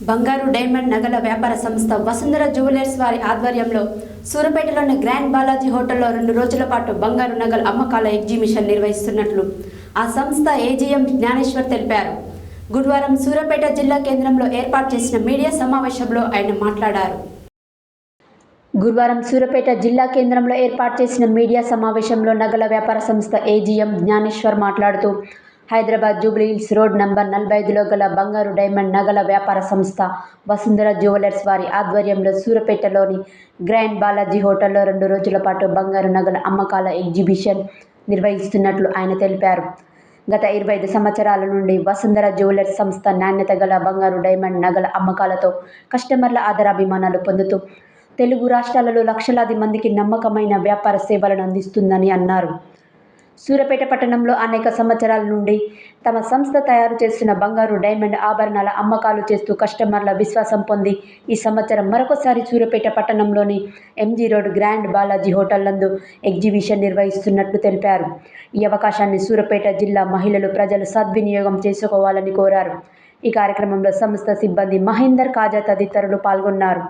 బంగారు డైమండ్ నగల వ్యాపార సంస్థ వసుంధర జ్యువెలర్స్ వారి ఆధ్వర్యంలో సూరపేటలోని గ్రాండ్ బాలాజీ హోటల్లో 2 రోజుల పాటు బంగారు నగల అమ్మకాల ఎగ్జిబిషన్ నిర్వహిస్తున్నట్లు ఆ సంస్థ ఏజీఎం జ్ఞానేశ్వర్ తెలిపారు. గురువారం సూరపేట జిల్లా కేంద్రంలో ఏర్పాటు చేసిన మీడియా సమావేశంలో ఆయన మాట్లాడారు. గురువారం సూరపేట జిల్లా కేంద్రంలో ఏర్పాటు చేసిన మీడియా సమావేశంలో నగల వ్యాపార సంస్థ ఏజీఎం జ్ఞానేశ్వర్ మాట్లాడుతూ హైదరాబాద్ జూబ్లీ హిల్స్ రోడ్ నంబర్ 45లో గల బంగారు డైమండ్ నగల వ్యాపార సంస్థ వసుంధర జ్యువెలర్స్ వారి ఆధ్వర్యంలో సూరపేటలోని గ్రాండ్ బాలాజీ హోటల్లో 2 రోజుల పాటు బంగారు నగల అమ్మకాల ఎగ్జిబిషన్ నిర్వహిస్తున్నట్లు ఆయన తెలిపారు. గత 25 సంవత్సరాల నుండి వసుంధర జ్యువెలర్స్ సంస్థ నాణ్యత గల బంగారు డైమండ్ నగల అమ్మకాలతో కస్టమర్ల ఆదరాభిమానాలు పొందుతూ తెలుగు రాష్ట్రాలలో లక్షలాది మందికి నమ్మకమైన వ్యాపార సేవలను అందిస్తుందని అన్నారు. సూరపేట పట్టణంలో అనేక సంవత్సరాల నుండి తమ సంస్థ తయారు చేస్తున్న బంగారు డైమండ్ ఆభరణాల అమ్మకాలు చేస్తూ కస్టమర్ల విశ్వాసం పొంది ఈ సంవత్సరం మరొకసారి సూరపేట పట్టణంలోని MG road grand Balaji hotel నందు ఎగ్జిబిషన్ నిర్వహిస్తున్నట్లు తెలిపారు. ఈ అవకాశాన్ని సూరపేట జిల్లా మహిళలు ప్రజలు సద్వినియోగం చేసుకోవాలని కోరారు. ఈ కార్యక్రమంలో సంస్థ సిబ్బంది మహేందర్, కాజా తదితరులు పాల్గొన్నారు.